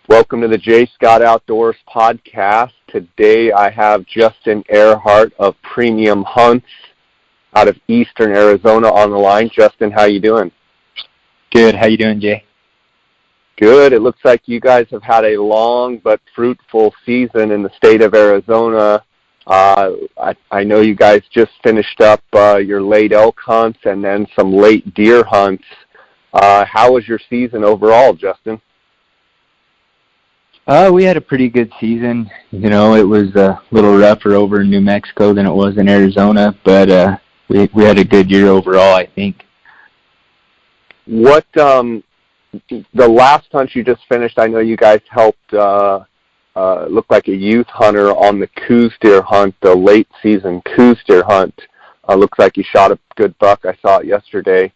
Welcome to the J. Scott Outdoors podcast. Today I have Justin Erhart of Premium Hunts out of Eastern Arizona on the line. Justin, how you doing? Good. How you doing, Jay? Good. It looks like you guys have had a long but fruitful season in the state of Arizona. I know you guys just finished up your late elk hunts and then some late deer hunts. How was your season overall, Justin? We had a pretty good season. You know, it was a little rougher over in New Mexico than it was in Arizona, but we had a good year overall, I think. What the last hunt you just finished, I know you guys helped look like a youth hunter on the Coos deer hunt, the late season Coos deer hunt. Looks like you shot a good buck. I saw it yesterday.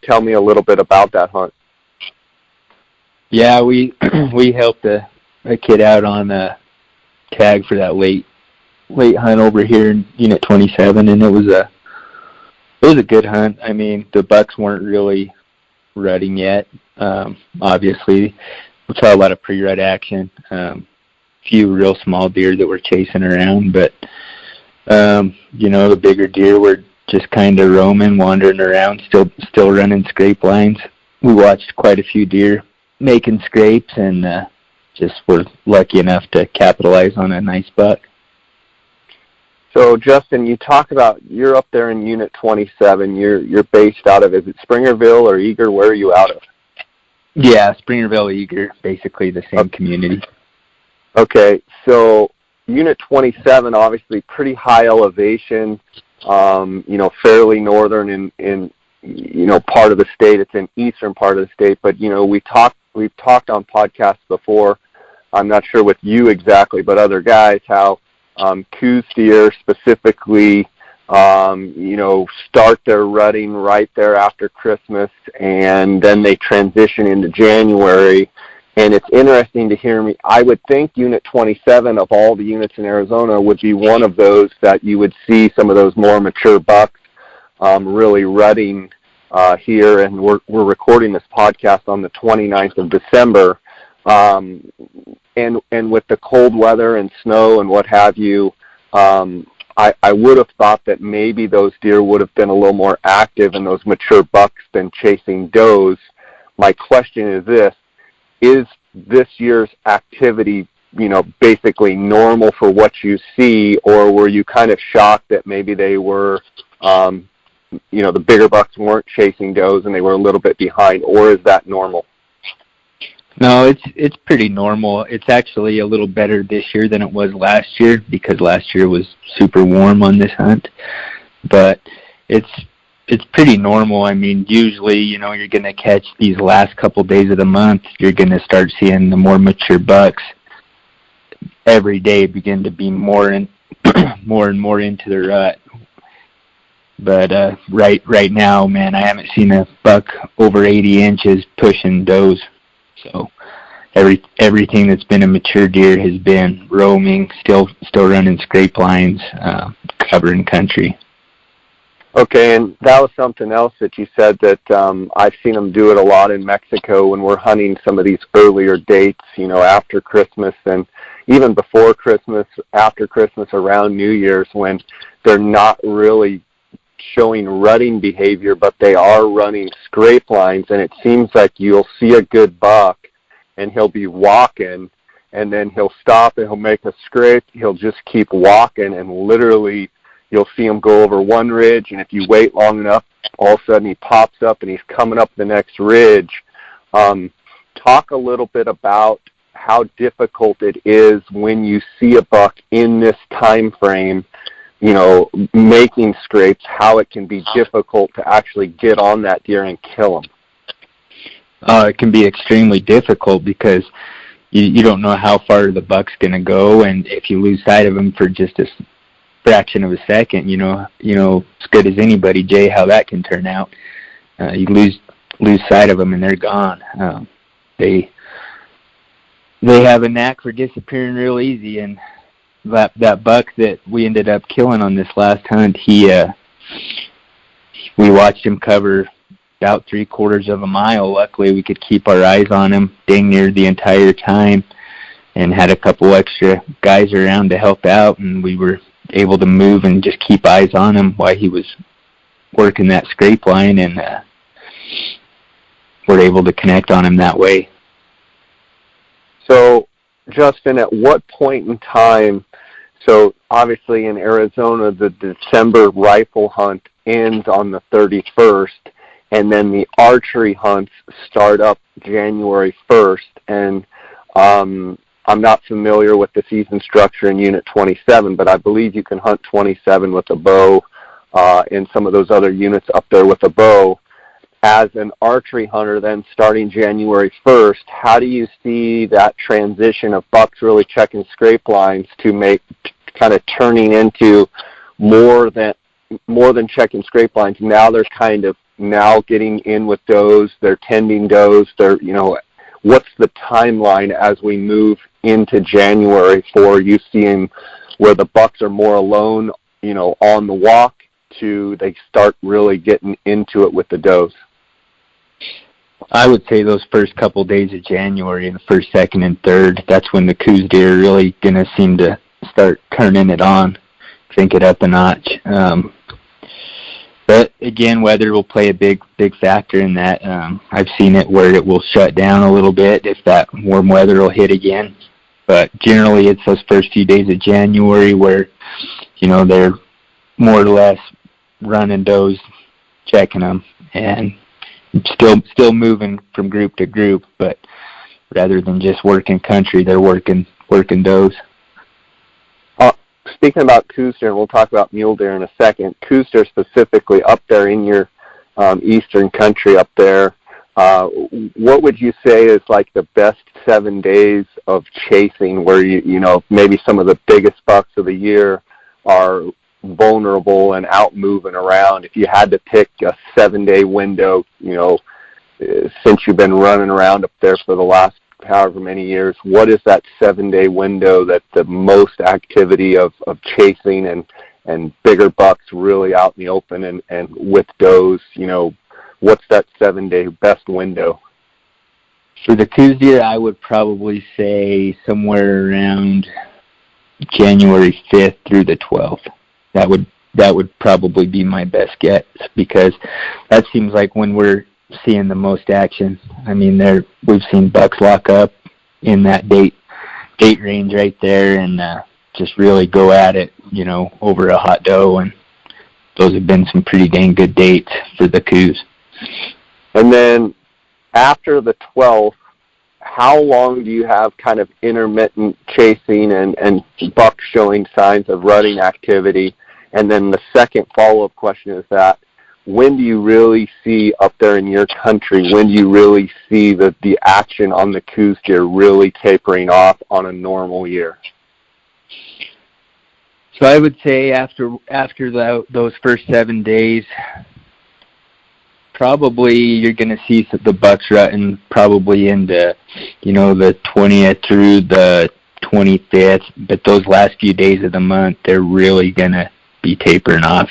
Tell me a little bit about that hunt. Yeah, we helped a kid out on a tag for that late hunt over here in Unit 27, and it was a good hunt. I mean, the bucks weren't really rutting yet. Obviously, we saw a lot of pre-rut action. Few real small deer that were chasing around, but the bigger deer were just kind of roaming, wandering around, still running scrape lines. We watched quite a few deer making scrapes, and just were lucky enough to capitalize on a nice buck. So, Justin, you talk about you're up there in Unit 27. You're based out of, is it Springerville or Eager? Where are you out of? Yeah, Springerville, Eager, basically the same community. Okay, so Unit 27, obviously pretty high elevation, fairly northern in part of the state. It's in eastern part of the state, but, we've talked on podcasts before, I'm not sure with you exactly, but other guys, how Coos deer specifically, start their rutting right there after Christmas, and then they transition into January. And it's interesting to hear me. I would think Unit 27 of all the units in Arizona would be one of those that you would see some of those more mature bucks really rutting here. And we're recording this podcast on the 29th of December. And with the cold weather and snow and what have you, I would have thought that maybe those deer would have been a little more active and those mature bucks than chasing does. My question is this: is this year's activity, basically normal for what you see, or were you kind of shocked that maybe they were, the bigger bucks weren't chasing does and they were a little bit behind, or is that normal? No, it's pretty normal. It's actually a little better this year than it was last year, because last year was super warm on this hunt. But it's pretty normal. I mean, usually, you're going to catch these last couple days of the month, you're going to start seeing the more mature bucks every day begin to be more and more into the rut. But right now, man, I haven't seen a buck over 80 inches pushing does. So everything that's been a mature deer has been roaming, still running scrape lines, covering country. Okay, and that was something else that you said that I've seen them do it a lot in Mexico when we're hunting some of these earlier dates, after Christmas and even before Christmas, after Christmas, around New Year's, when they're not really showing rutting behavior, but they are running scrape lines, and it seems like you'll see a good buck and he'll be walking, and then he'll stop and he'll make a scrape. He'll just keep walking, and literally you'll see him go over one ridge, and if you wait long enough, all of a sudden he pops up and he's coming up the next ridge. Talk a little bit about how difficult it is when you see a buck in this time frame, making scrapes, how it can be difficult to actually get on that deer and kill him. It can be extremely difficult because you don't know how far the buck's going to go, and if you lose sight of him for just a fraction of a second, as good as anybody, Jay, how that can turn out. You lose sight of them and they're gone. They have a knack for disappearing real easy, and that buck that we ended up killing on this last hunt, we watched him cover about 3/4 of a mile. Luckily, we could keep our eyes on him dang near the entire time, and had a couple extra guys around to help out, and we were able to move and just keep eyes on him while he was working that scrape line, and we're able to connect on him that way. So, Justin, at what point in time, so obviously in Arizona, the December rifle hunt ends on the 31st, and then the archery hunts start up January 1st, and I'm not familiar with the season structure in Unit 27, but I believe you can hunt 27 with a bow, and some of those other units up there with a bow. As an archery hunter, then starting January 1st, how do you see that transition of bucks really checking scrape lines to make kind of turning into more than checking scrape lines? Now they're kind of now getting in with does, they're tending does, they're, what's the timeline as we move into January for you seeing where the bucks are more alone, on the walk, to they start really getting into it with the does? I would say those first couple days of January, the 1st, 2nd, and 3rd, that's when the coos deer are really going to seem to start turning it on, crank it up a notch. But again, weather will play a big factor in that. I've seen it where it will shut down a little bit if that warm weather will hit again. But generally, it's those first few days of January where, they're more or less running does, checking them, and still moving from group to group, but rather than just working country, they're working does. Speaking about coos deer, and we'll talk about mule deer in a second, coos deer specifically up there in your eastern country up there, what would you say is like the best 7 days of chasing where maybe some of the biggest bucks of the year are vulnerable and out moving around? If you had to pick a 7-day window, since you've been running around up there for the last however many years, what is that 7-day window that the most activity of chasing and bigger bucks really out in the open and with does, what's that 7-day best window? For the coos deer, I would probably say somewhere around January 5th through the 12th. That would probably be my best guess, because that seems like when we're seeing the most action. I mean, we've seen bucks lock up in that date range right there, and just really go at it, over a hot doe, and those have been some pretty dang good dates for the coos. And then after the 12th, how long do you have kind of intermittent chasing and bucks showing signs of rutting activity? And then the second follow-up question is that, when do you really see up there in your country, when do you really see the action on the coos deer really tapering off on a normal year? So I would say after those first 7 days, probably you're going to see the bucks rutting probably into, the 20th through the 25th. But those last few days of the month, they're really going to be tapering off.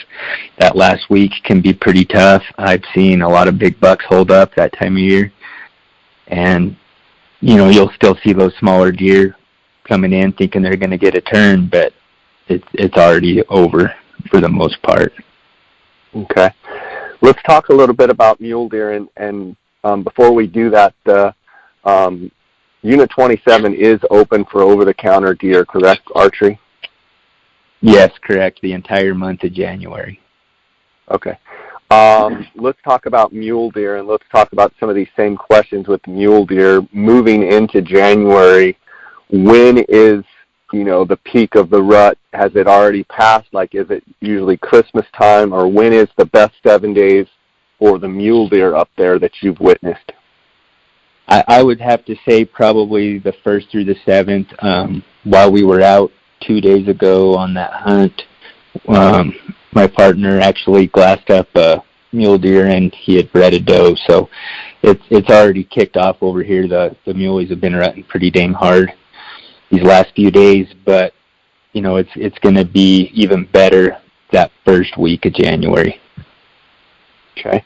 That last week can be pretty tough. I've seen a lot of big bucks hold up that time of year. And, you'll still see those smaller deer coming in thinking they're going to get a turn, but it's already over for the most part. Okay. Let's talk a little bit about mule deer, and before we do that, Unit 27 is open for over-the-counter deer, correct, archery? Yes, correct, the entire month of January. Okay. Let's talk about mule deer, and let's talk about some of these same questions with mule deer. Moving into January, when is, the peak of the rut? Has it already passed? Like, is it usually Christmas time, or when is the best 7 days for the mule deer up there that you've witnessed? I would have to say probably the 1st through the 7th. While we were out 2 days ago on that hunt, my partner actually glassed up a mule deer, and he had bred a doe, so it's already kicked off over here. The muleys have been rutting pretty dang hard these last few days, but it's going to be even better that first week of January. Okay.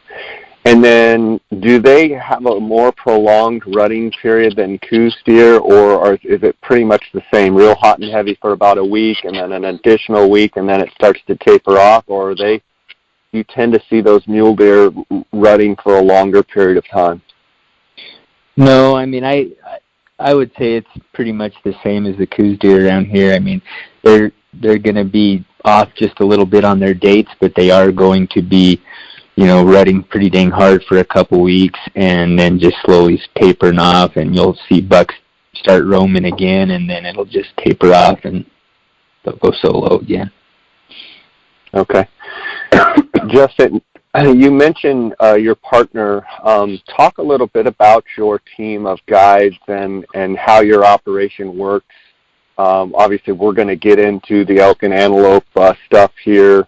And then, do they have a more prolonged rutting period than Coues deer, or is it pretty much the same, real hot and heavy for about a week, and then an additional week, and then it starts to taper off, or you tend to see those mule deer rutting for a longer period of time? No, I mean, I would say it's pretty much the same as the Coues deer around here. I mean, they're going to be off just a little bit on their dates, but they are going to be, rutting pretty dang hard for a couple weeks and then just slowly tapering off, and you'll see bucks start roaming again, and then it'll just taper off and they'll go solo again. Okay. Justin, you mentioned your partner. Talk a little bit about your team of guides and how your operation works. Obviously, we're going to get into the elk and antelope stuff here.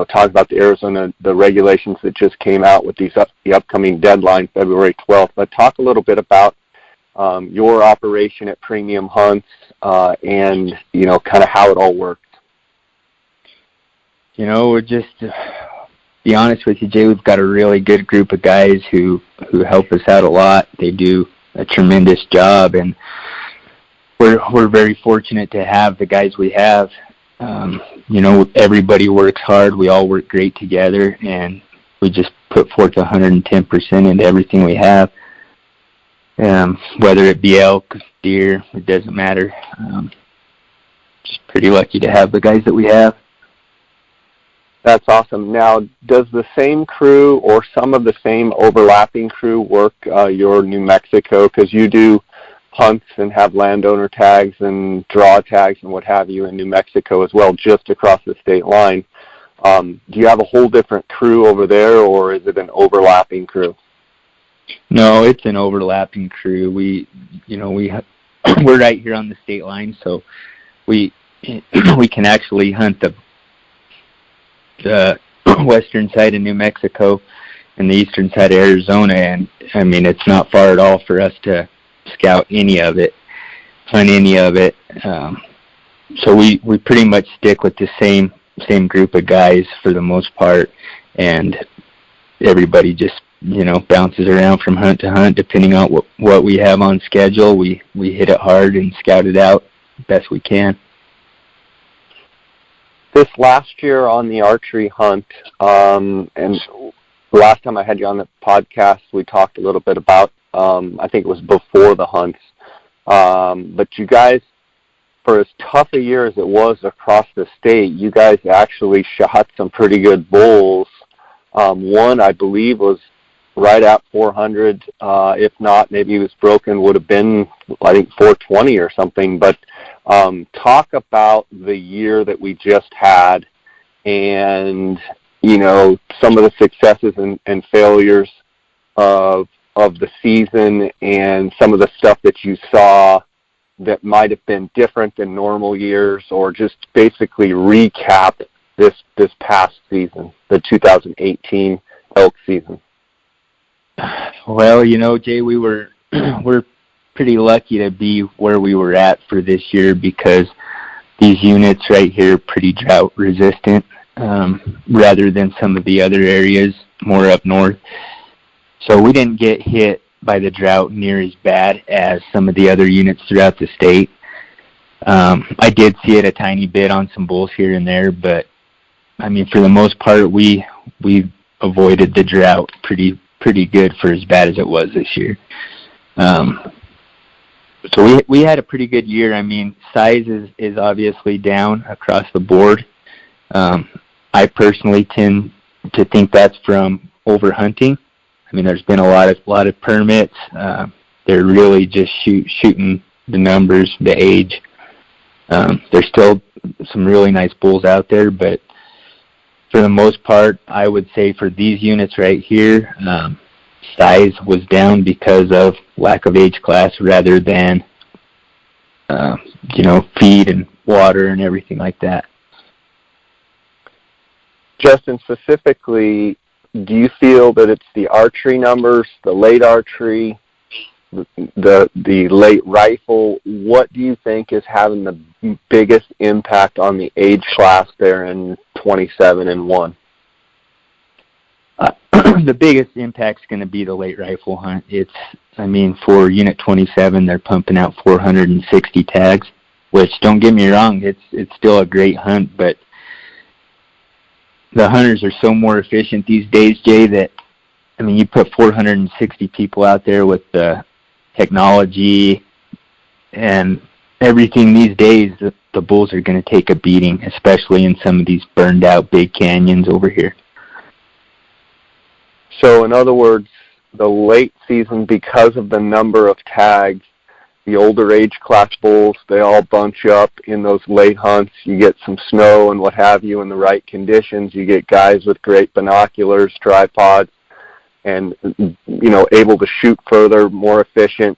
Talk about the regulations that just came out with the upcoming deadline, February 12th. But talk a little bit about your operation at Premium Hunts and kind of how it all works. We're just, to be honest with you, Jay, we've got a really good group of guys who help us out a lot. They do a tremendous job, and we're very fortunate to have the guys we have. Everybody works hard. We all work great together, and we just put forth 110% into everything we have. Whether it be elk, deer, it doesn't matter. Just pretty lucky to have the guys that we have. That's awesome. Now, does the same crew or some of the same overlapping crew work your New Mexico? Because you do hunts and have landowner tags and draw tags and what have you in New Mexico as well, just across the state line. Do you have a whole different crew over there, or is it an overlapping crew? No, it's an overlapping crew. We're right here on the state line, so we can actually hunt the western side of New Mexico and the eastern side of Arizona, and I mean, it's not far at all for us to scout any of it, hunt any of it. So we pretty much stick with the same group of guys for the most part, and everybody just bounces around from hunt to hunt depending on what we have on schedule. We hit it hard and scout it out best we can. This last year on the archery hunt, and the last time I had you on the podcast, we talked a little bit about, I think it was before the hunts, but you guys, for as tough a year as it was across the state, you guys actually shot some pretty good bulls. One, I believe, was right at 400. If not, maybe it was broken, would have been, I think, 420 or something. But talk about the year that we just had and, some of the successes and failures of the season and some of the stuff that you saw that might have been different than normal years, or just basically recap this past season, the 2018 elk season. Well, Jay, we're pretty lucky to be where we were at for this year because these units right here are pretty drought resistant, rather than some of the other areas more up north. So we didn't get hit by the drought near as bad as some of the other units throughout the state. I did see it a tiny bit on some bulls here and there, but I mean, for the most part, we avoided the drought pretty good for as bad as it was this year. So we had a pretty good year. I mean, size is obviously down across the board. I personally tend to think that's from overhunting. I mean, there's been a lot of permits. They're really just shooting the numbers, the age. There's still some really nice bulls out there, but for the most part, I would say for these units right here, size was down because of lack of age class rather than, feed and water and everything like that. Justin, specifically, do you feel that it's the archery numbers, the late archery, the late rifle? What do you think is having the biggest impact on the age class there in 27 and 1? the biggest impact's going to be the late rifle hunt. For Unit 27, they're pumping out 460 tags, which, don't get me wrong, it's still a great hunt, but the hunters are so more efficient these days, Jay, that, you put 460 people out there with the technology and everything these days, the bulls are going to take a beating, especially in some of these burned out big canyons over here. So in other words, the late season, because of the number of tags, the older age class bulls, they all bunch up in those late hunts. You get some snow and what have you in the right conditions. You get guys with great binoculars, tripods, and, able to shoot further, more efficient,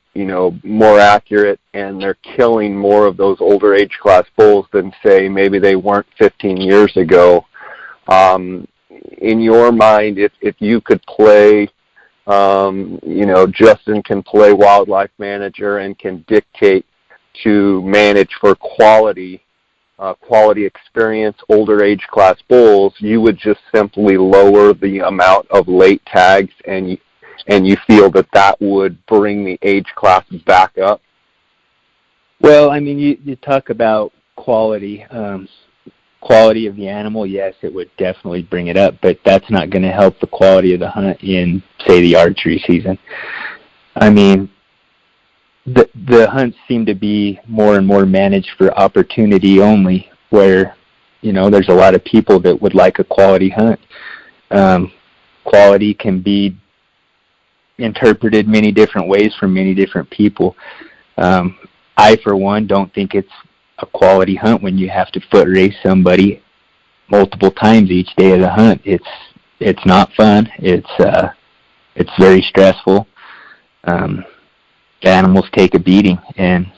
more accurate, and they're killing more of those older age class bulls than, say, maybe they weren't 15 years ago. In your mind, if you could play, Justin can play wildlife manager and can dictate to manage for quality experience, older age class bulls, you would just simply lower the amount of late tags, and you feel that would bring the age class back up? Well, you talk about quality. Quality of the animal, yes, it would definitely bring it up, but that's not going to help the quality of the hunt in, say, the archery season. The hunts seem to be more and more managed for opportunity only, where, there's a lot of people that would like a quality hunt. Quality can be interpreted many different ways from many different people. I, for one, don't think it's a quality hunt when you have to foot race somebody multiple times each day of the hunt. It's not fun. It's very stressful. The animals take a beating, and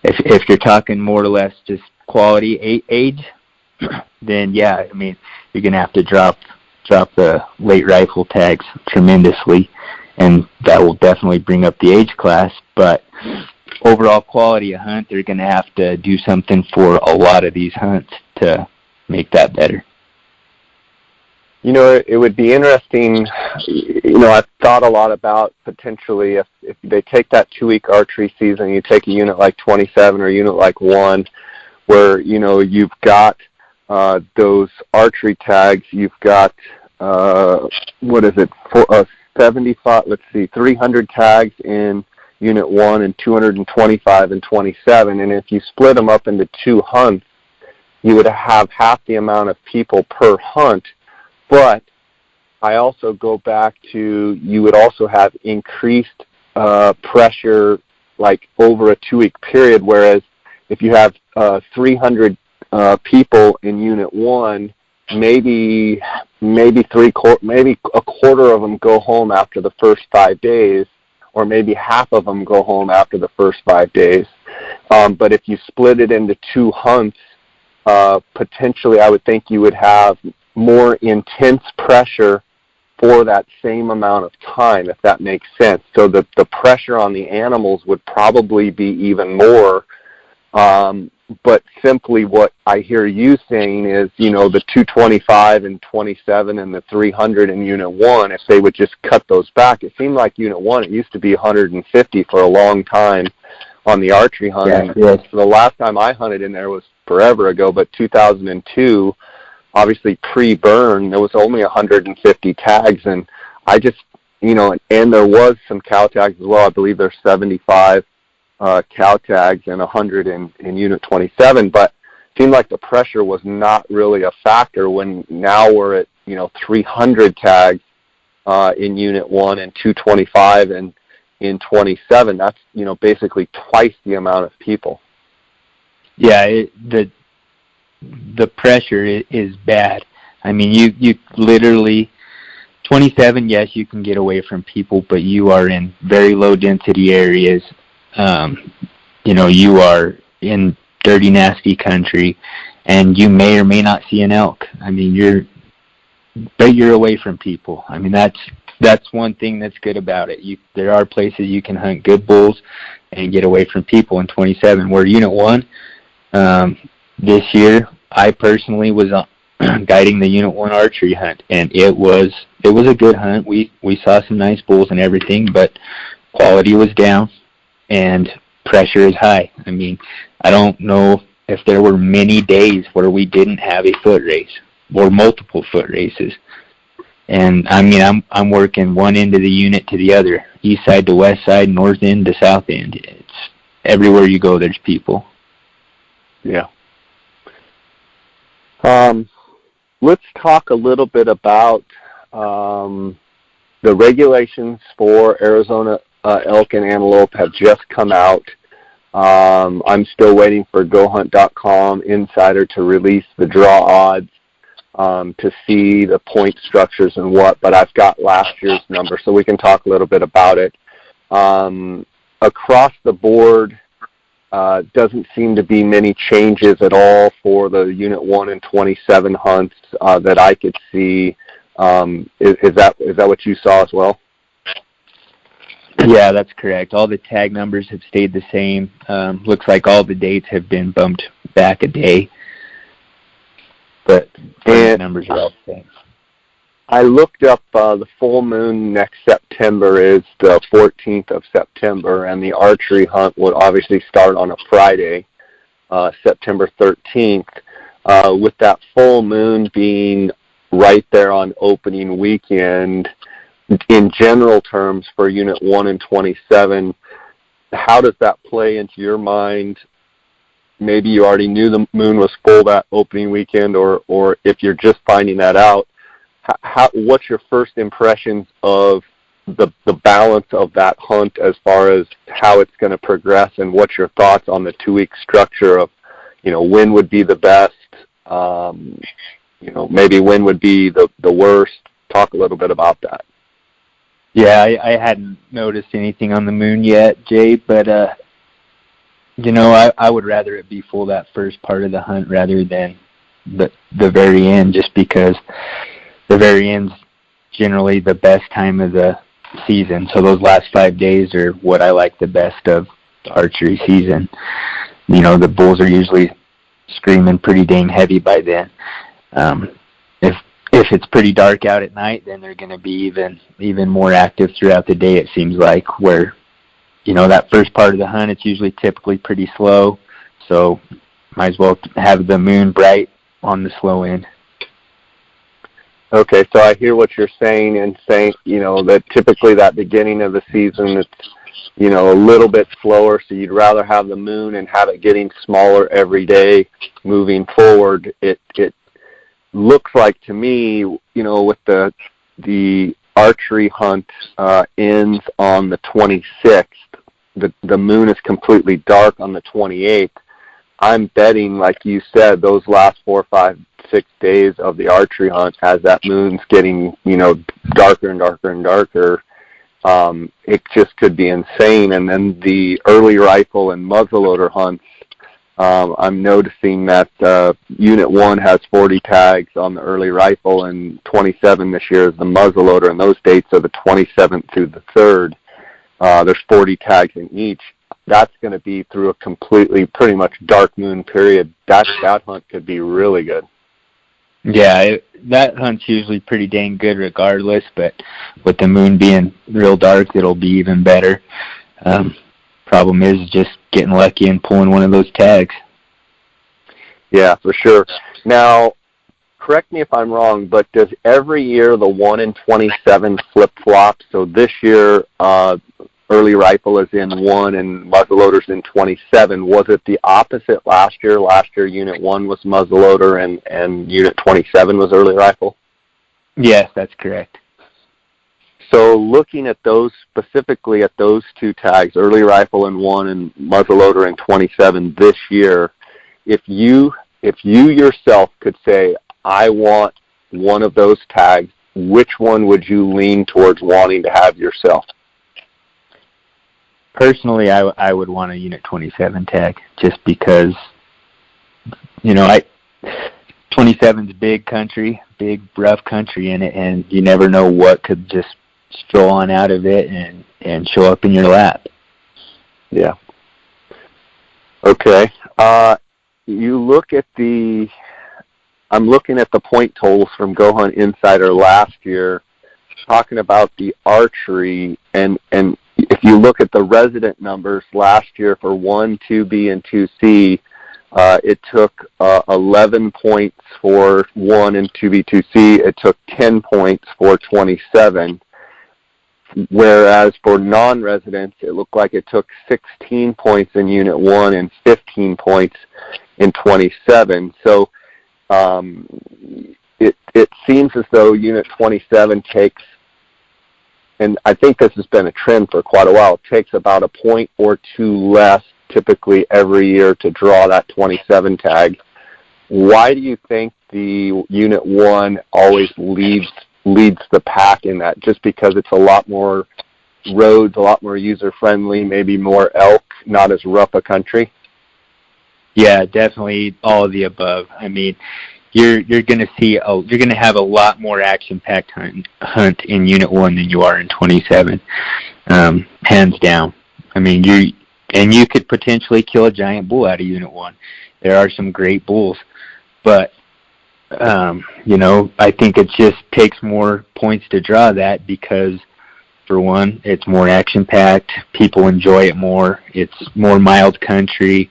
if you're talking more or less just quality age, then yeah, you're gonna have to drop the late rifle tags tremendously, and that will definitely bring up the age class. But overall quality of hunt, they're going to have to do something for a lot of these hunts to make that better. It would be interesting, I've thought a lot about potentially if they take that 2-week archery season, you take a unit like 27 or a unit like 1, where, you've got those archery tags, you've got, 300 tags in Unit 1 and 225 and 27, and if you split them up into 2 hunts, you would have half the amount of people per hunt. But I also go back to, you would also have increased pressure like over a 2-week period, whereas if you have 300 people in Unit 1, maybe a quarter of them go home after the first 5 days, or maybe half of them go home after the first 5 days. But if you split it into 2 hunts, potentially I would think you would have more intense pressure for that same amount of time, if that makes sense. So the pressure on the animals would probably be even more. But simply what I hear you saying is, the 225 and 27 and the 300 in Unit 1, if they would just cut those back. It seemed like Unit 1, it used to be 150 for a long time on the archery hunt. Yeah. So the last time I hunted in there was forever ago, but 2002, obviously pre-burn, there was only 150 tags, and I just, and there was some cow tags as well. I believe there's 75 cow tags and 100 in Unit 27, but it seemed like the pressure was not really a factor when now we're at, 300 tags in Unit 1 and 225 and in 27. That's, basically twice the amount of people. Yeah, the pressure is bad. You literally, 27, yes, you can get away from people, but you are in very low density areas. You are in dirty, nasty country, and you may or may not see an elk. You're away from people. That's one thing that's good about it. There are places you can hunt good bulls and get away from people in 27. Where Unit 1, this year, I personally was guiding the Unit 1 archery hunt, and it was a good hunt. We saw some nice bulls and everything, but quality was down and pressure is high. I mean, I don't know if there were many days where we didn't have a foot race or multiple foot races. And I mean, I'm working one end of the unit to the other, east side to west side, north end to south end. It's everywhere you go, there's people. Yeah. Let's talk a little bit about the regulations for Arizona elk and antelope have just come out. I'm still waiting for GoHunt.com Insider to release the draw odds to see the point structures and but I've got last year's number, so we can talk a little bit about it. Across the board, doesn't seem to be many changes at all for the Unit 1 and 27 hunts that I could see. Is that what you saw as well? Yeah, that's correct. All the tag numbers have stayed the same. Looks like all the dates have been bumped back a day, but the numbers are all the same. I looked up the full moon next September is the 14th of September, and the archery hunt would obviously start on a Friday, September 13th, with that full moon being right there on opening weekend. In general terms for Unit 1 and 27, how does that play into your mind? Maybe you already knew the moon was full that opening weekend, or if you're just finding that out, what's your first impressions of the balance of that hunt as far as how it's going to progress, and what's your thoughts on the 2-week structure of, when would be the best, maybe when would be the worst? Talk a little bit about that. Yeah, I hadn't noticed anything on the moon yet, Jay, but, I would rather it be full that first part of the hunt rather than the very end, just because the very end's generally the best time of the season. So those last 5 days are what I like the best of the archery season. The bulls are usually screaming pretty dang heavy by then. If it's pretty dark out at night, then they're going to be even more active throughout the day, it seems like, where, that first part of the hunt, it's usually typically pretty slow. So might as well have the moon bright on the slow end. Okay, so I hear what you're saying, that typically that beginning of the season, it's, a little bit slower, so you'd rather have the moon and have it getting smaller every day moving forward. It looks like to me, with the archery hunt ends on the 26th, the moon is completely dark on the 28th. I'm betting, like you said, those last 4, 5, 6 days of the archery hunt, as that moon's getting, darker and darker and darker, it just could be insane. And then the early rifle and muzzleloader hunts, I'm noticing that Unit 1 has 40 tags on the early rifle, and 27 this year is the muzzleloader, and those dates are the 27th through the 3rd. There's 40 tags in each. That's going to be through a pretty much dark moon period. That hunt could be really good. Yeah, that hunt's usually pretty dang good regardless, but with the moon being real dark, it'll be even better. Problem is just getting lucky and pulling one of those tags. Yeah, for sure. Now, correct me if I'm wrong, but does every year the 1 and 27 flip-flop? So this year, early rifle is in 1 and muzzleloader's in 27. Was it the opposite last year? Last year, Unit 1 was muzzleloader and Unit 27 was early rifle? Yes, that's correct. So looking at those, specifically at those 2 tags, early rifle in 1 and muzzleloader in 27 this year, if you yourself could say, I want one of those tags, which one would you lean towards wanting to have yourself? Personally, I would want a Unit 27 tag, just because, 27's big country, big rough country in it, and you never know what could just stroll on out of it and show up in your lap. Yeah. Okay. You look at the I'm looking at the point totals from Go Hunt Insider last year, talking about the archery, and if you look at the resident numbers last year for 1, 2B, and 2C, it took 11 points for 1 and 2B, 2C. It took 10 points for 27. Whereas for non-residents, it looked like it took 16 points in Unit 1 and 15 points in 27. So it seems as though Unit 27 takes, and I think this has been a trend for quite a while, it takes about a point or two less typically every year to draw that 27 tag. Why do you think the Unit 1 always leads the pack in that? Just because it's a lot more roads, a lot more user-friendly, maybe more elk, not as rough a country? Yeah, definitely all of the above. I mean, you're going to have a lot more action-packed hunt in Unit 1 than you are in 27, hands down. I mean, you could potentially kill a giant bull out of Unit 1. There are some great bulls, but I think it just takes more points to draw that because, for one, it's more action-packed. People enjoy it more. It's more mild country.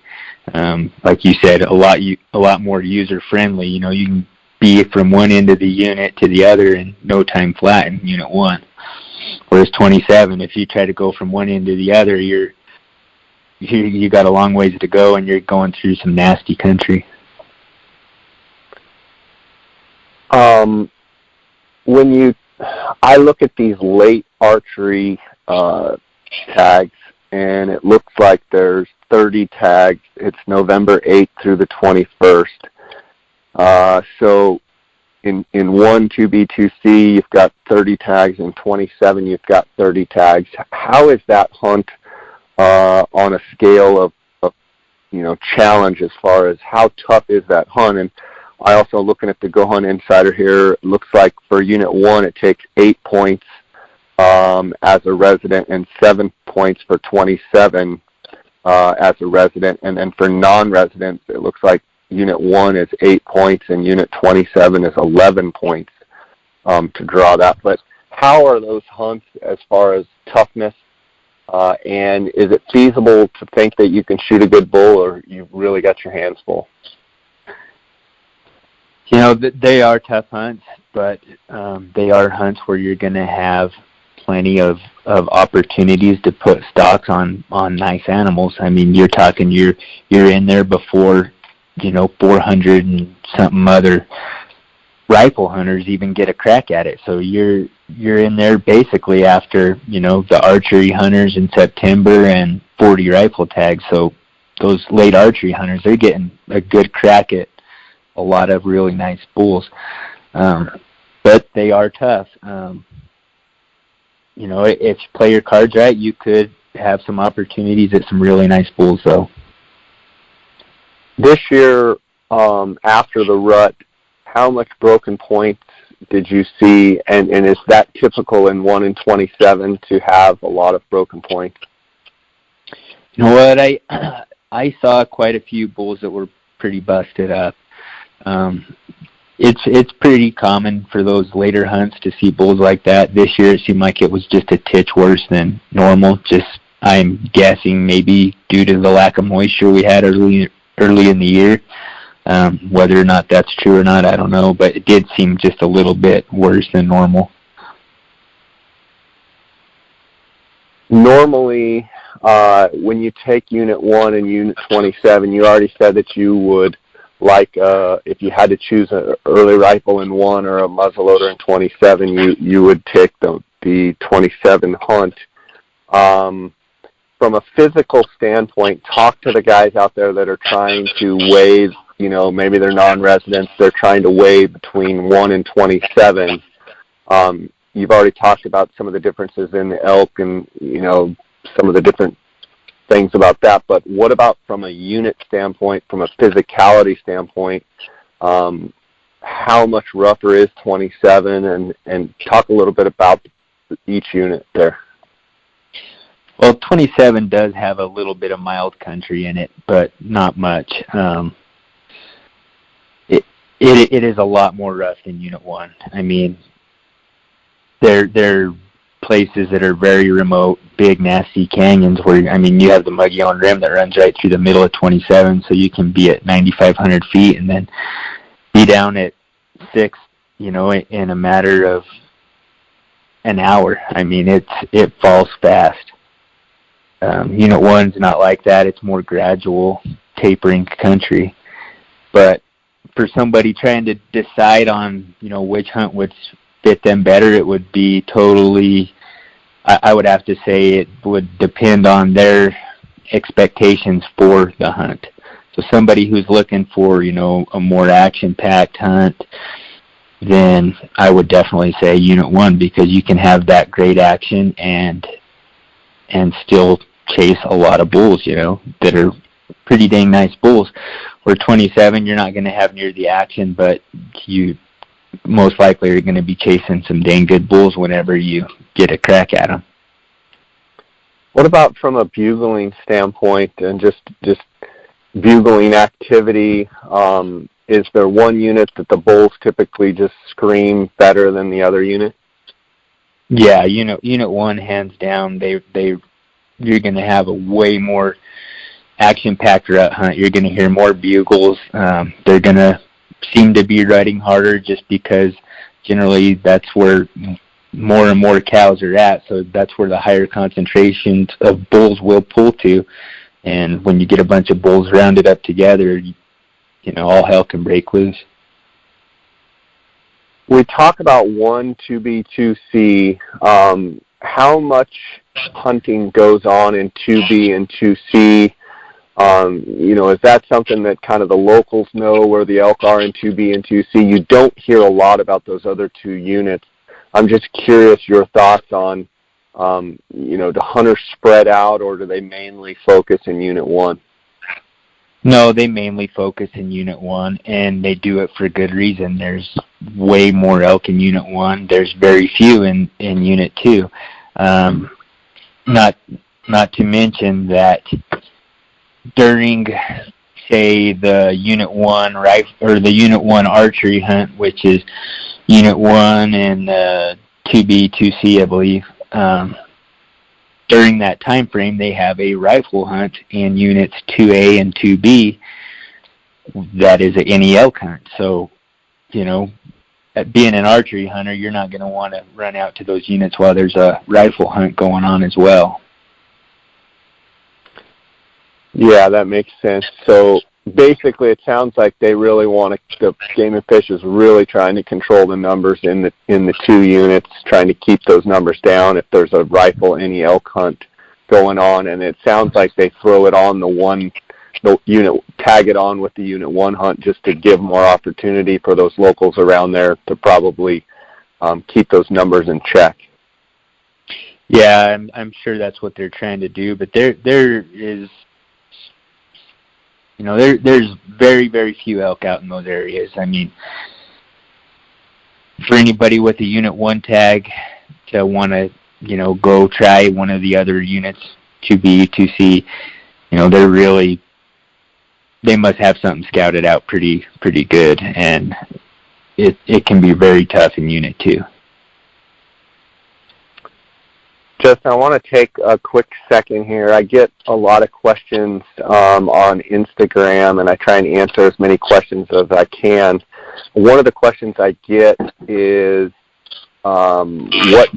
Like you said, a lot more user-friendly. You can be from one end of the unit to the other in no time flat in Unit 1. Whereas 27, if you try to go from one end to the other, you got a long ways to go, and you're going through some nasty country. I look at these late archery tags, and it looks like there's 30 tags. It's November 8th through the 21st. So in 1, 2B, 2C, you've got 30 tags. In 27, you've got 30 tags. How is that hunt on a scale of challenge as far as how tough is that hunt? And I also, looking at the Go Hunt Insider here, it looks like for Unit 1 it takes 8 points as a resident and 7 points for 27 as a resident. And then for non-residents, it looks like Unit 1 is 8 points and Unit 27 is 11 points to draw that. But how are those hunts as far as toughness? And is it feasible to think that you can shoot a good bull, or you've really got your hands full? They are tough hunts, but they are hunts where you're going to have plenty of opportunities to put stocks on nice animals. I mean, you're talking you're in there before 400 and something other rifle hunters even get a crack at it. So you're in there basically after the archery hunters in September and 40 rifle tags. So those late archery hunters, they're getting a good crack at a lot of really nice bulls, but they are tough. If you play your cards right, you could have some opportunities at some really nice bulls, though. This year, after the rut, how much broken points did you see, and is that typical in 1 and 27 to have a lot of broken points? You know what, I saw quite a few bulls that were pretty busted up. It's pretty common for those later hunts to see bulls like that. This year it seemed like it was just a titch worse than normal. I'm guessing maybe due to the lack of moisture we had early in the year. Whether or not that's true or not, I don't know, but it did seem just a little bit worse than normal. Normally, when you take Unit 1 and Unit 27, you already said that you would, if you had to choose an early rifle in 1 or a muzzleloader in 27, you would take the 27 hunt. From a physical standpoint, talk to the guys out there that are trying to weigh, maybe they're non-residents, they're trying to weigh between 1 and 27. You've already talked about some of the differences in the elk and, some of the different things about that, but what about from a unit standpoint, from a physicality standpoint? How much rougher is 27, and talk a little bit about each unit there. Well, 27 does have a little bit of mild country in it, but not much. It is a lot more rough than Unit 1. I mean, they're places that are very remote, big, nasty canyons where, I mean, you have the Mogollon Rim that runs right through the middle of 27, so you can be at 9,500 feet and then be down at 6, in a matter of an hour. I mean, it falls fast. Unit 1's not like that. It's more gradual, tapering country. But for somebody trying to decide on, which hunt would fit them better, it would be totally, I would have to say it would depend on their expectations for the hunt. So somebody who's looking for, a more action-packed hunt, then I would definitely say Unit 1, because you can have that great action and still chase a lot of bulls, that are pretty dang nice bulls. Where 27, you're not going to have near the action, but you most likely are going to be chasing some dang good bulls whenever you get a crack at them. What about from a bugling standpoint and just bugling activity? Is there one unit that the bulls typically just scream better than the other unit? Yeah, Unit 1, hands down, you're going to have a way more action-packed rut hunt. You're going to hear more bugles. They're going to seem to be rutting harder just because generally that's where more and more cows are at, so that's where the higher concentrations of bulls will pull to. And when you get a bunch of bulls rounded up together, all hell can break loose. We talk about 1, 2B, 2C. How much hunting goes on in 2B and 2C? Is that something that kind of the locals know where the elk are in 2B and 2C? You don't hear a lot about those other 2 units. I'm just curious your thoughts on, do hunters spread out, or do they mainly focus in Unit 1? No, they mainly focus in Unit 1, and they do it for good reason. There's way more elk in Unit 1. There's very few in Unit 2. Not to mention that during, say, the Unit 1 or the Unit 1 archery hunt, which is Unit 1 and 2B, 2C, I believe, during that time frame, they have a rifle hunt in Units 2A and 2B that is any elk hunt. So, being an archery hunter, you're not going to want to run out to those units while there's a rifle hunt going on as well. Yeah, that makes sense. So basically it sounds like they really want to, the Game and Fish is really trying to control the numbers in the 2 units, trying to keep those numbers down if there's a rifle, any elk hunt going on, and it sounds like they throw it on the unit, tag it on with the Unit 1 hunt just to give more opportunity for those locals around there to probably keep those numbers in check. Yeah, I'm sure that's what they're trying to do, but there is, there's very, very few elk out in those areas. I mean, for anybody with a Unit 1 tag to want to, go try one of the other units, 2B, 2C, they must have something scouted out pretty good, and it can be very tough in Unit 2. Justin, I want to take a quick second here. I get a lot of questions on Instagram, and I try and answer as many questions as I can. One of the questions I get is, what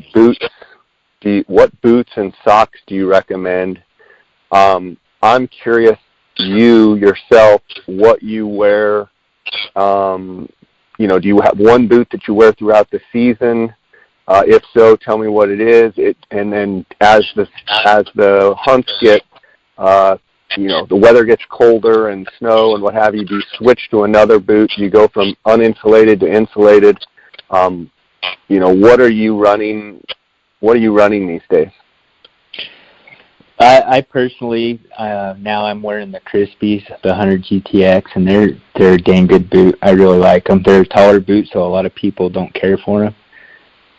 boots and socks do you recommend? I'm curious, you yourself, what you wear. Do you have one boot that you wear throughout the season? If so, tell me what it is. And then as the hunts get, the weather gets colder and snow and what have you, do you switch to another boot? Do you go from uninsulated to insulated? What are you running? What are you running these days? I personally, now I'm wearing the Crispies, the 100 GTX, and they're a dang good boot. I really like them. They're a taller boot, so a lot of people don't care for them.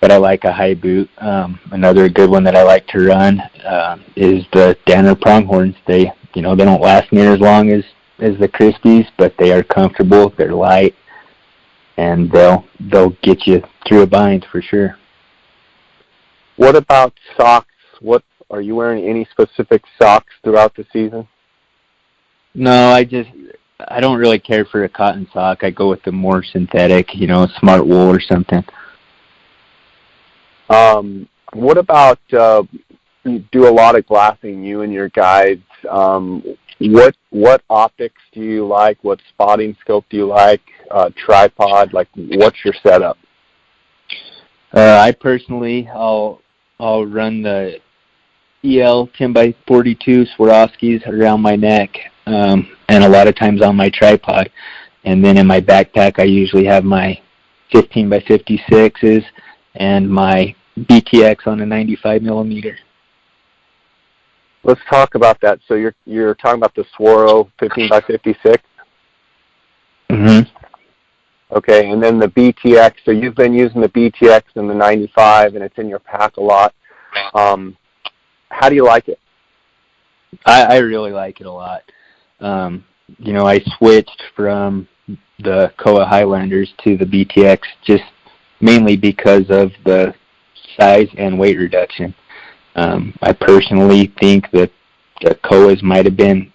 But I like a high boot. Another good one that I like to run is the Danner Pronghorns. They don't last near as long as the Crispies, but they are comfortable. They're light. and they'll get you through a bind for sure. What about socks? What are you wearing? Any specific socks throughout the season? No, I don't really care for a cotton sock. I go with the more synthetic, smart wool or something. What about you do a lot of glassing, you and your guides? What optics do you like? What spotting scope do you like? Tripod? Like, what's your setup? I personally, I'll run the EL 10x42 Swarovskis around my neck, and a lot of times on my tripod. And then in my backpack, I usually have my 15x56s and my BTX on a 95 millimeter. Let's talk about that. So you're talking about the Swaro 15x56? Mm-hmm. Okay, and then the BTX. So you've been using the BTX and the 95, and it's in your pack a lot. How do you like it? I really like it a lot. I switched from the Koa Highlanders to the BTX just mainly because of the size and weight reduction. I personally think that the Koas might have been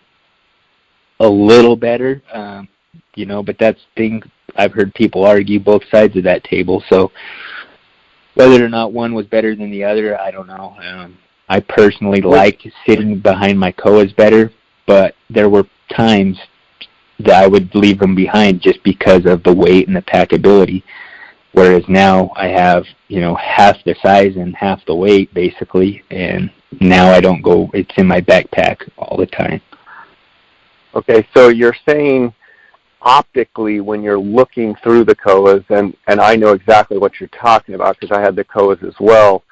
a little better, but that's things I've heard people argue both sides of that table. So whether or not one was better than the other, I don't know. I personally liked sitting behind my Koas better, but there were times that I would leave them behind just because of the weight and the packability. Whereas now I have, half the size and half the weight basically, and now I don't go, it's in my backpack all the time. Okay, so you're saying optically when you're looking through the Koas, and I know exactly what you're talking about because I had the Koas as well,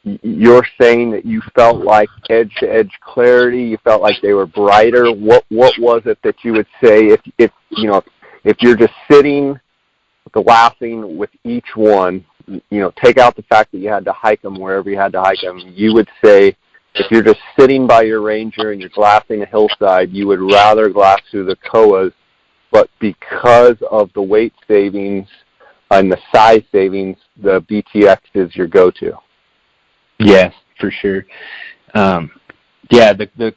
you're saying that you felt like edge-to-edge clarity, you felt like they were brighter. What was it that you would say if you're just sitting glassing with each one, take out the fact that you had to hike them wherever you had to hike them, you would say if you're just sitting by your Ranger and you're glassing a hillside, you would rather glass through the Koas, but because of the weight savings and the size savings, the BTX is your go-to. Yes, for sure. The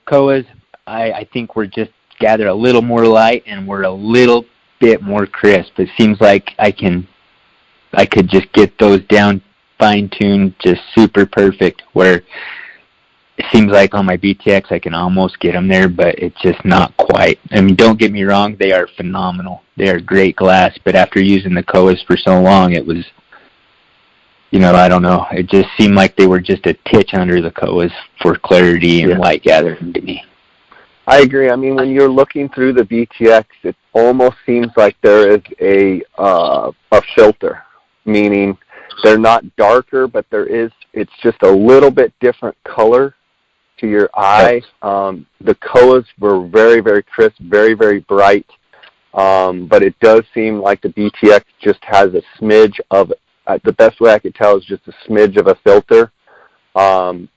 Koas, I think we're just gather a little more light and we're a little bit more crisp. It seems like I could just get those down fine-tuned, just super perfect, where it seems like on my BTX I can almost get them there, but it's just not quite. I mean, don't get me wrong, they are phenomenal. They are great glass, but after using the Koas for so long, it was, I don't know. It just seemed like they were just a titch under the Koas for clarity and light gathering to me. I agree. I mean, when you're looking through the BTX, it almost seems like there is a filter, meaning they're not darker, but it's just a little bit different color to your eye. The Koas were very, very crisp, very, very bright, but it does seem like the BTX just has a smidge of, the best way I could tell is just a smidge of a filter. But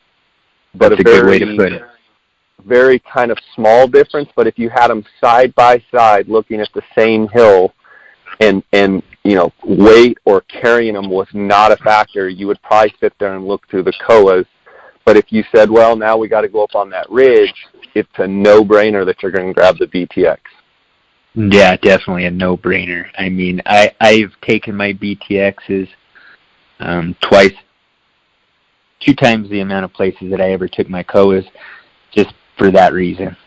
that's a good way to put it. Very kind of small difference, but if you had them side by side looking at the same hill and weight or carrying them was not a factor, you would probably sit there and look through the Koas. But if you said, well, now we got to go up on that ridge, it's a no-brainer that you're going to grab the BTX. Yeah, definitely a no-brainer. I mean, I've taken my BTXs twice, 2 times the amount of places that I ever took my Koas, just for that reason.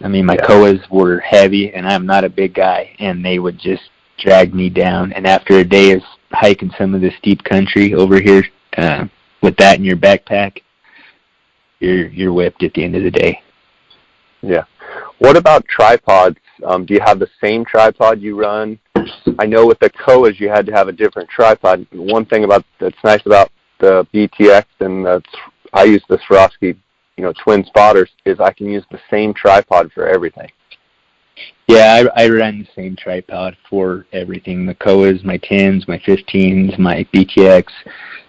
I mean, my Koas were heavy, and I'm not a big guy, and they would just drag me down. And after a day of hiking some of the steep country over here, with that in your backpack, you're whipped at the end of the day. Yeah. What about tripods? Do you have the same tripod you run? I know with the Koas you had to have a different tripod. One thing that's nice about the BTX and I use the Swarovski, twin spotters, is I can use the same tripod for everything. Yeah, I run the same tripod for everything. The Koas, my 10s, my 15s, my BTX.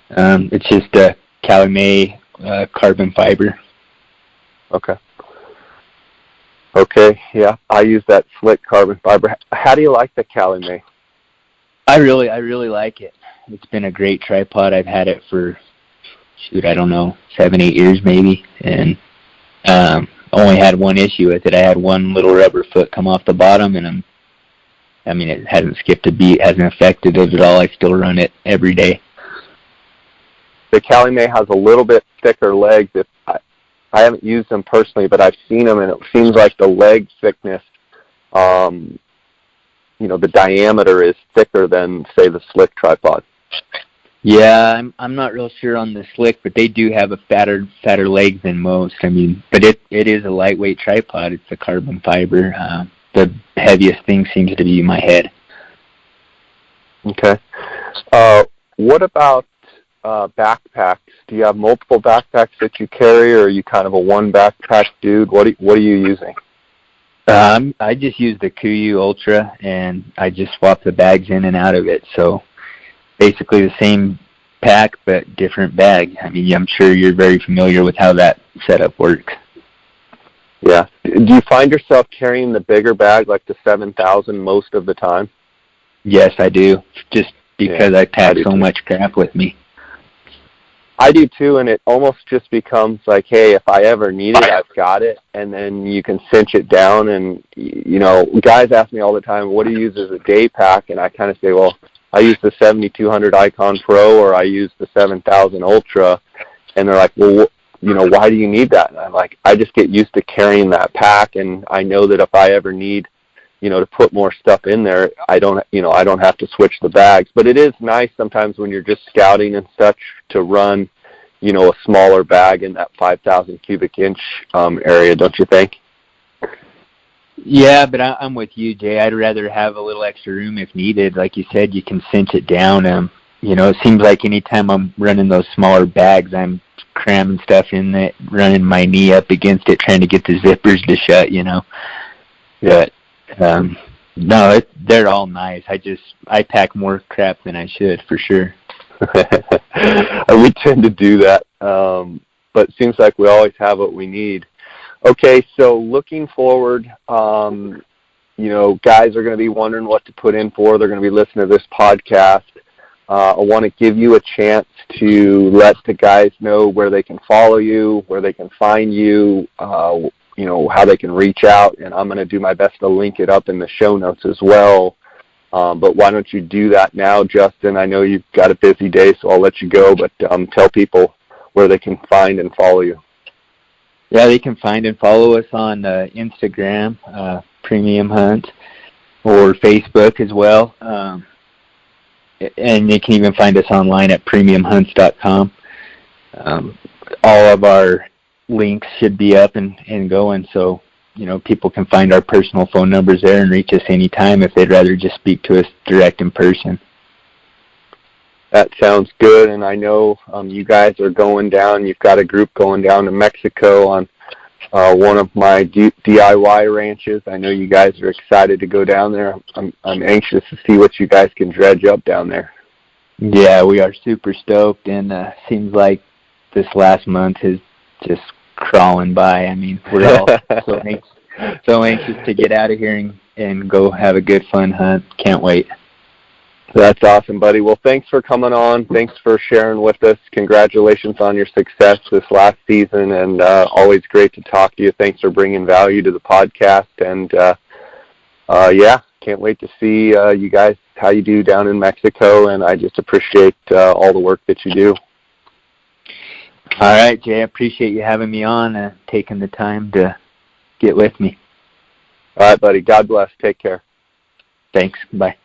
It's just a Calumet carbon fiber. Okay, yeah, I use that slick carbon fiber. How do you like the Calumet? I really like it. It's been a great tripod. I've had it for, 7, 8 years maybe, and only had one issue with it. I had one little rubber foot come off the bottom, and it hasn't skipped a beat, hasn't affected it at all. I still run it every day. The Calumet has a little bit thicker legs. I haven't used them personally, but I've seen them, and it seems like the leg thickness, the diameter is thicker than, say, the Slick tripod. Yeah, I'm not real sure on the Slick, but they do have a fatter leg than most. But it is a lightweight tripod. It's a carbon fiber. The heaviest thing seems to be my head. Okay. What about backpacks? Do you have multiple backpacks that you carry, or are you kind of a one backpack dude? What are you using? I just use the Kuiu Ultra, and I just swap the bags in and out of it. So basically the same pack, but different bag. I'm sure you're very familiar with how that setup works. Yeah. Do you find yourself carrying the bigger bag, like the 7,000, most of the time? Yes, I do, just because I pack so much crap with me. I do too, and it almost just becomes like, hey, if I ever need it, I've got it, and then you can cinch it down. And, guys ask me all the time, what do you use as a day pack? And I kind of say, well, I use the 7200 Icon Pro, or I use the 7000 Ultra. And they're like, well, why do you need that? And I'm like, I just get used to carrying that pack, and I know that if I ever need, to put more stuff in there, I don't have to switch the bags. But it is nice sometimes when you're just scouting and such to run, a smaller bag in that 5,000 cubic inch area, don't you think? Yeah, but I'm with you, Jay. I'd rather have a little extra room if needed. Like you said, you can cinch it down. It seems like anytime I'm running those smaller bags, I'm cramming stuff in it, running my knee up against it, trying to get the zippers to shut, But no, they're all nice. I pack more crap than I should, for sure. We tend to do that, but it seems like we always have what we need. Okay, so looking forward, guys are going to be wondering what to put in for. They're going to be listening to this podcast. I want to give you a chance to let the guys know where they can follow you, where they can find you, how they can reach out, and I'm going to do my best to link it up in the show notes as well. But why don't you do that now, Justin? I know you've got a busy day, so I'll let you go, but tell people where they can find and follow you. Yeah, they can find and follow us on Instagram, Premium Hunt, or Facebook as well. And they can even find us online at premiumhunts.com. All of our links should be up and going, so people can find our personal phone numbers there and reach us anytime if they'd rather just speak to us direct in person. That sounds good, and I know you guys are going down. You've got a group going down to Mexico on one of my DIY ranches. I know you guys are excited to go down there. I'm anxious to see what you guys can dredge up down there. Yeah, we are super stoked, and seems like this last month is just crawling by. We're all so anxious to get out of here and go have a good, fun hunt. Can't wait. That's awesome, buddy. Well, thanks for coming on. Thanks for sharing with us. Congratulations on your success this last season, and always great to talk to you. Thanks for bringing value to the podcast, and can't wait to see you guys, how you do down in Mexico, and I just appreciate all the work that you do. All right, Jay, I appreciate you having me on, taking the time to get with me. All right, buddy. God bless. Take care. Thanks. Bye.